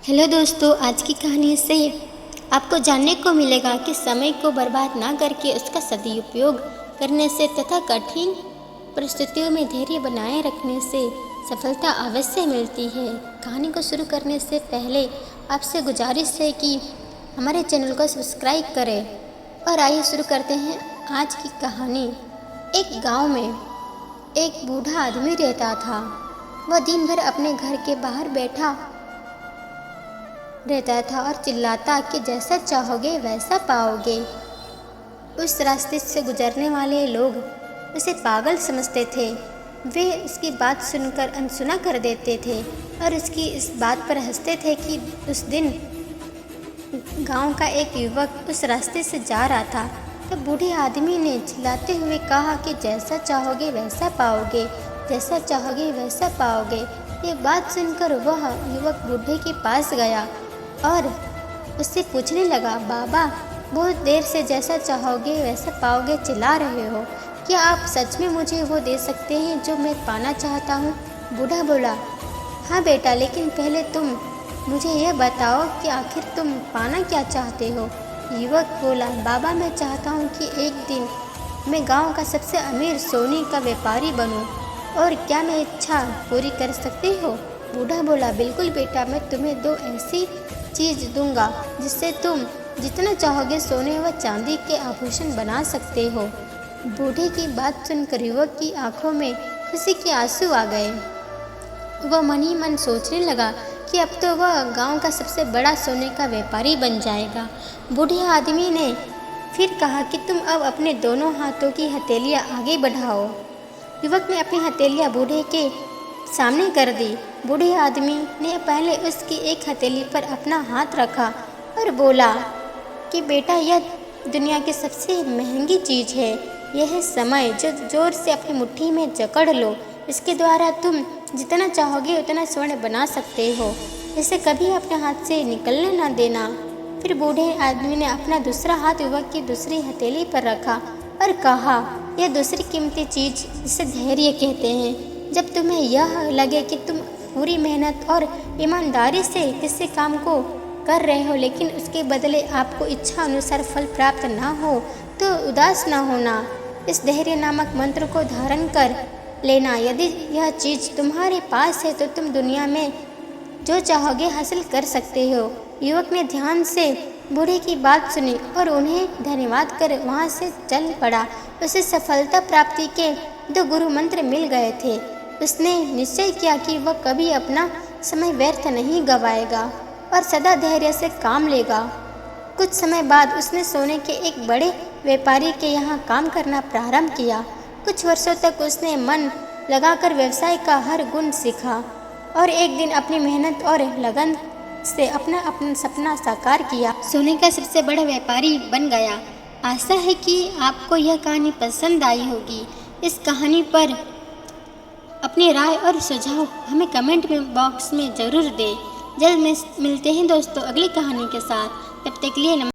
Hello दोस्तों, आज की कहानी से आपको जानने को मिलेगा कि समय को बर्बाद ना करके उसका सदुपयोग करने से तथा कठिन परिस्थितियों में धैर्य बनाए रखने से सफलता अवश्य मिलती है। कहानी को शुरू करने से पहले आपसे गुजारिश है कि हमारे चैनल को सब्सक्राइब करें। और आइए शुरू करते हैं आज की कहानी। एक गांव में एक बूढ़ा आदमी रहता था। वह दिन भर अपने घर के बाहर बैठा रहता था और चिल्लाता कि जैसा चाहोगे वैसा पाओगे। उस रास्ते से गुजरने वाले लोग उसे पागल समझते थे। वे उसकी बात सुनकर अनसुना कर देते थे और उसकी इस बात पर हंसते थे कि उस दिन गांव का एक युवक उस रास्ते से जा रहा था। तब बूढ़े आदमी ने चिल्लाते हुए कहा कि जैसा चाहोगे वैसा पाओगे, जैसा चाहोगे वैसा पाओगे। ये बात सुनकर वह युवक बूढ़े के पास गया और उससे पूछने लगा, बाबा, बहुत देर से जैसा चाहोगे वैसा पाओगे चिल्ला रहे हो, क्या आप सच में मुझे वो दे सकते हैं जो मैं पाना चाहता हूँ? बूढ़ा बोला, हाँ बेटा, लेकिन पहले तुम मुझे यह बताओ कि आखिर तुम पाना क्या चाहते हो? युवक बोला, बाबा, मैं चाहता हूँ कि एक दिन मैं गांव का सबसे अमीर सोने का व्यापारी बनूँ। और क्या मैं इच्छा पूरी कर सकते हो? बूढ़ा बोला, बिल्कुल बेटा, मैं तुम्हें दो ऐसी चीज़ दूंगा जिससे तुम जितना चाहोगे सोने व चांदी के आभूषण बना सकते हो। बूढ़े की बात सुनकर युवक की आंखों में खुशी के आंसू आ गए। वह मन ही मन सोचने लगा कि अब तो वह गांव का सबसे बड़ा सोने का व्यापारी बन जाएगा। बूढ़े आदमी ने फिर कहा कि तुम अब अपने दोनों हाथों की हथेलियां आगे बढ़ाओ। युवक ने अपनी हथेलियां बूढ़े के सामने कर दी। बूढ़े आदमी ने पहले उसकी एक हथेली पर अपना हाथ रखा और बोला कि बेटा, यह दुनिया की सबसे महंगी चीज़ है। यह है समय, जो जोर से अपनी मुट्ठी में जकड़ लो। इसके द्वारा तुम जितना चाहोगे उतना स्वर्ण बना सकते हो। इसे कभी अपने हाथ से निकलने ना देना। फिर बूढ़े आदमी ने अपना दूसरा हाथ युवक की दूसरी हथेली पर रखा और कहा, यह दूसरी कीमती चीज़ जिसे धैर्य कहते हैं। जब तुम्हें यह लगे कि तुम पूरी मेहनत और ईमानदारी से किसी काम को कर रहे हो, लेकिन उसके बदले आपको इच्छा अनुसार फल प्राप्त ना हो, तो उदास ना होना। इस धैर्य नामक मंत्र को धारण कर लेना। यदि यह चीज़ तुम्हारे पास है तो तुम दुनिया में जो चाहोगे हासिल कर सकते हो। युवक ने ध्यान से बूढ़े की बात सुनी और उन्हें धन्यवाद कर वहाँ से चल पड़ा। उसे सफलता प्राप्ति के 2 गुरु मंत्र मिल गए थे। उसने निश्चय किया कि वह कभी अपना समय व्यर्थ नहीं गवाएगा और सदा धैर्य से काम लेगा। कुछ समय बाद उसने सोने के एक बड़े व्यापारी के यहाँ काम करना प्रारंभ किया। कुछ वर्षों तक उसने मन लगाकर व्यवसाय का हर गुण सीखा और एक दिन अपनी मेहनत और लगन से अपना सपना साकार किया। सोने का सबसे बड़ा व्यापारी बन गया। आशा है कि आपको यह कहानी पसंद आई होगी। इस कहानी पर अपनी राय और सुझाव हमें कमेंट में बॉक्स में ज़रूर दें। जल्द मिलते हैं दोस्तों अगली कहानी के साथ। तब तक के लिए